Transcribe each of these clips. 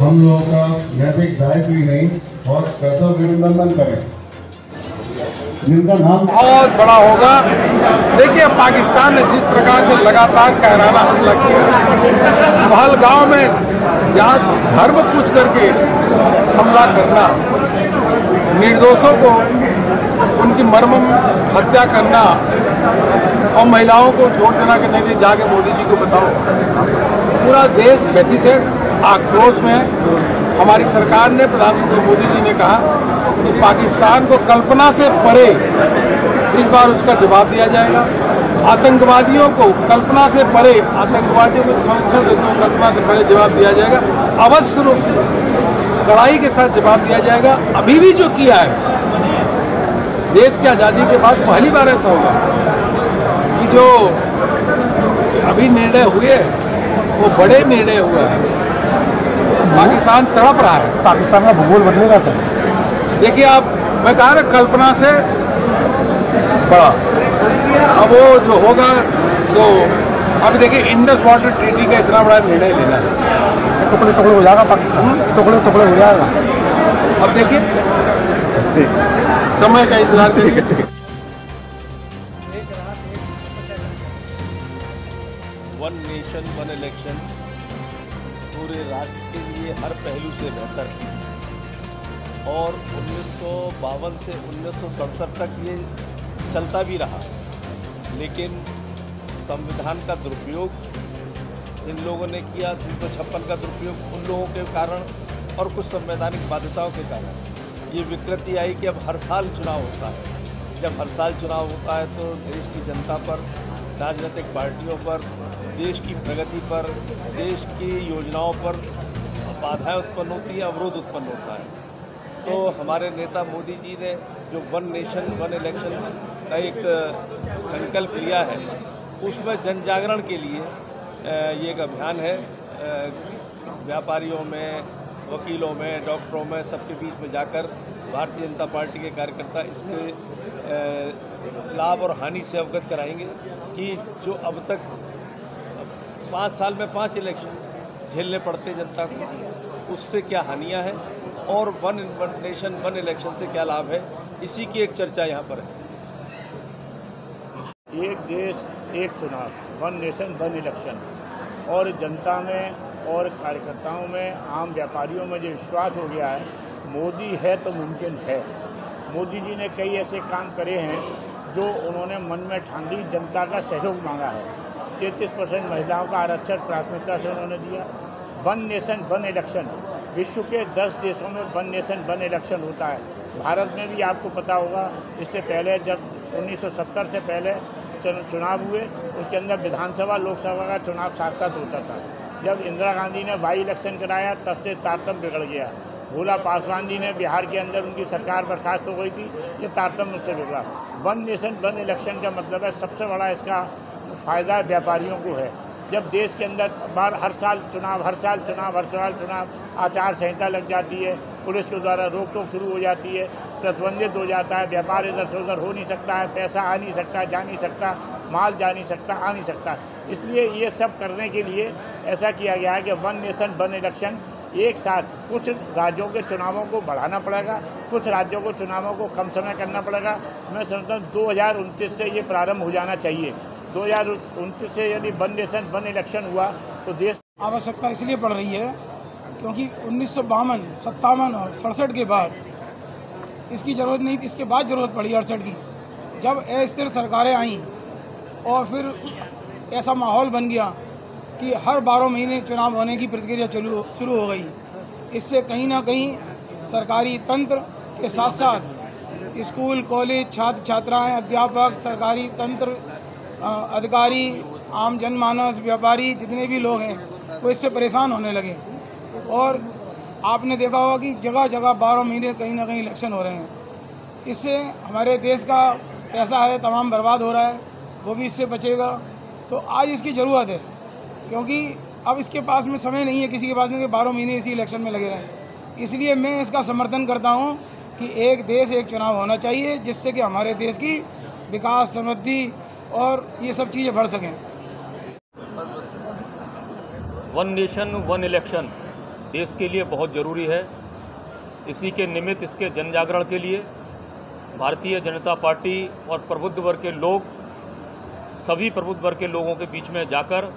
हम लोगों का नैतिक दायित्व ही नहीं और कर्तव्य अभिनंदन करें जिनका नाम बहुत बड़ा होगा। देखिए, पाकिस्तान ने जिस प्रकार से लगातार कायराना हमला किया, पहलगांव में जात धर्म पूछ करके हमला करना, निर्दोषों को उनकी मर्मम हत्या करना और महिलाओं को छोड़ देना कि नहीं जाके मोदी जी को बताओ। पूरा देश व्यथित है, आक्रोश में है। हमारी सरकार ने, प्रधानमंत्री मोदी जी ने कहा कि पाकिस्तान को कल्पना से परे इस बार उसका जवाब दिया जाएगा। आतंकवादियों को कल्पना से परे, आतंकवादियों को संरक्षण देते हुए कल्पना से परे जवाब दिया जाएगा। अवश्य रूप से कड़ाई के साथ जवाब दिया जाएगा। अभी भी जो किया है, देश की आजादी के बाद पहली बार ऐसा होगा कि जो अभी निर्णय हुए वो बड़े निर्णय हुए हैं। पाकिस्तान तड़प रहा है। पाकिस्तान का भूगोल बदलेगा तो देखिए, आप मैं कहा ना, कल्पना से बड़ा। अब वो जो होगा तो अब देखिए, इंडस वाटर ट्रीटी का इतना बड़ा निर्णय लेना है, टुकड़े टुकड़े हो जाएगा पाकिस्तान, टुकड़े टुकड़े हो जाएगा। अब देखिए, समय का इंतजार करिए। वन नेशन वन इलेक्शन पूरे राष्ट्र के लिए हर पहलू से बेहतर है और 1952 से 1967 तक ये चलता भी रहा, लेकिन संविधान का दुरुपयोग इन लोगों ने किया। 356 का दुरुपयोग उन लोगों के कारण और कुछ संवैधानिक बाध्यताओं के कारण ये विकृति आई कि अब हर साल चुनाव होता है। जब हर साल चुनाव होता है तो देश की जनता पर, राजनीतिक पार्टियों पर, देश की प्रगति पर, देश की योजनाओं पर बाधाएं उत्पन्न होती है, अवरोध उत्पन्न होता है। तो हमारे नेता मोदी जी ने जो वन नेशन वन इलेक्शन का एक संकल्प लिया है, उसमें जन जागरण के लिए ये एक अभियान है। व्यापारियों में, वकीलों में, डॉक्टरों में, सबके बीच में जाकर भारतीय जनता पार्टी के कार्यकर्ता इसके लाभ और हानि से अवगत कराएंगे कि जो अब तक 5 साल में 5 इलेक्शन झेलने पड़ते जनता को, उससे क्या हानियां हैं और वन नेशन वन इलेक्शन से क्या लाभ है, इसी की एक चर्चा यहाँ पर है। एक देश एक चुनाव, वन नेशन वन इलेक्शन, और जनता में और कार्यकर्ताओं में, आम व्यापारियों में जो विश्वास हो गया है, मोदी है तो मुमकिन है। मोदी जी ने कई ऐसे काम करे हैं जो उन्होंने मन में ठान ली, जनता का सहयोग मांगा है। 33% महिलाओं का आरक्षण प्राथमिकता से उन्होंने दिया। वन नेशन वन इलेक्शन, विश्व के 10 देशों में वन नेशन वन इलेक्शन होता है। भारत में भी आपको पता होगा, इससे पहले जब 1970 से पहले चुनाव हुए, उसके अंदर विधानसभा लोकसभा का चुनाव साथ साथ होता था। जब इंदिरा गांधी ने बाई इलेक्शन कराया, तब से तारतम्य बिगड़ गया। भोला पासवान जी ने बिहार के अंदर उनकी सरकार बर्खास्त हो गई थी, ये तारतम्य उससे बिगड़ा। वन नेशन वन इलेक्शन का मतलब है, सबसे बड़ा इसका फ़ायदा व्यापारियों को है। जब देश के अंदर हर साल चुनाव, आचार संहिता लग जाती है, पुलिस के द्वारा रोक टोक शुरू हो जाती है, प्रतिबंधित हो जाता है, व्यापार इधर से उधर हो नहीं सकता है, पैसा आ नहीं सकता, जा नहीं सकता, माल जा नहीं सकता, आ नहीं सकता। इसलिए ये सब करने के लिए ऐसा किया गया है कि वन नेशन वन इलेक्शन एक साथ, कुछ राज्यों के चुनावों को बढ़ाना पड़ेगा, कुछ राज्यों को चुनावों को कम समय करना पड़ेगा। मैं समझता हूँ 2029 से ये प्रारंभ हो जाना चाहिए। 2029 से यदि वन नेशन वन इलेक्शन हुआ तो देश आवश्यकता इसलिए पड़ रही है क्योंकि 1952, 57 और 67 के बाद इसकी ज़रूरत नहीं थी। इसके बाद ज़रूरत पड़ी 68 की, जब अस्थिर सरकारें आईं और फिर ऐसा माहौल बन गया कि हर 12 महीने चुनाव होने की प्रक्रिया शुरू हो गई। इससे कहीं ना कहीं सरकारी तंत्र के साथ साथ स्कूल, कॉलेज, छात्र छात्राएं, अध्यापक, सरकारी तंत्र, अधिकारी, आम जनमानस, व्यापारी, जितने भी लोग हैं वो इससे परेशान होने लगे। और आपने देखा होगा कि जगह जगह 12 महीने कहीं ना कहीं इलेक्शन हो रहे हैं। इससे हमारे देश का पैसा है तमाम बर्बाद हो रहा है, वो भी इससे बचेगा। तो आज इसकी ज़रूरत है क्योंकि अब इसके पास में समय नहीं है, किसी के पास में, कि 12 महीने इसी इलेक्शन में लगे रहें। इसलिए मैं इसका समर्थन करता हूं कि एक देश एक चुनाव होना चाहिए, जिससे कि हमारे देश की विकास, समृद्धि और ये सब चीज़ें बढ़ सकें। वन नेशन वन इलेक्शन देश के लिए बहुत ज़रूरी है। इसी के निमित्त, इसके जन जागरण के लिए भारतीय जनता पार्टी और प्रबुद्ध वर्ग के लोग, सभी प्रबुद्ध वर्ग के लोगों के बीच में जाकर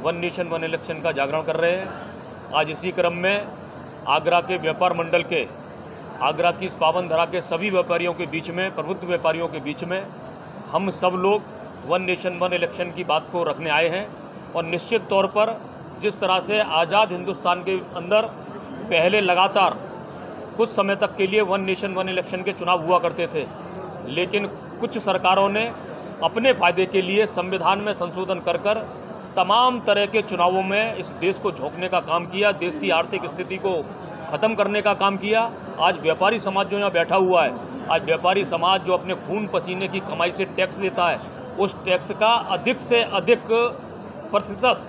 वन नेशन वन इलेक्शन का जागरण कर रहे हैं। आज इसी क्रम में आगरा के व्यापार मंडल के, आगरा की इस पावन धरा के सभी व्यापारियों के बीच में, प्रबुद्ध व्यापारियों के बीच में हम सब लोग वन नेशन वन इलेक्शन की बात को रखने आए हैं। और निश्चित तौर पर जिस तरह से आज़ाद हिंदुस्तान के अंदर पहले लगातार कुछ समय तक के लिए वन नेशन वन इलेक्शन के चुनाव हुआ करते थे, लेकिन कुछ सरकारों ने अपने फ़ायदे के लिए संविधान में संशोधन कर तमाम तरह के चुनावों में इस देश को झोंकने का काम किया, देश की आर्थिक स्थिति को ख़त्म करने का काम किया। आज व्यापारी समाज जो यहाँ बैठा हुआ है, आज व्यापारी समाज जो अपने खून पसीने की कमाई से टैक्स देता है, उस टैक्स का अधिक से अधिक प्रतिशत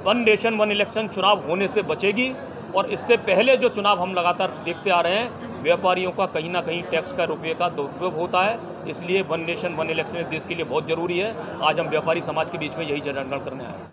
वन नेशन वन इलेक्शन चुनाव होने से बचेगी। और इससे पहले जो चुनाव हम लगातार देखते आ रहे हैं, व्यापारियों का कहीं ना कहीं टैक्स का रुपये का दुरुपयोग होता है। इसलिए वन नेशन वन इलेक्शन देश के लिए बहुत ज़रूरी है। आज हम व्यापारी समाज के बीच में यही जागरण करने आए हैं।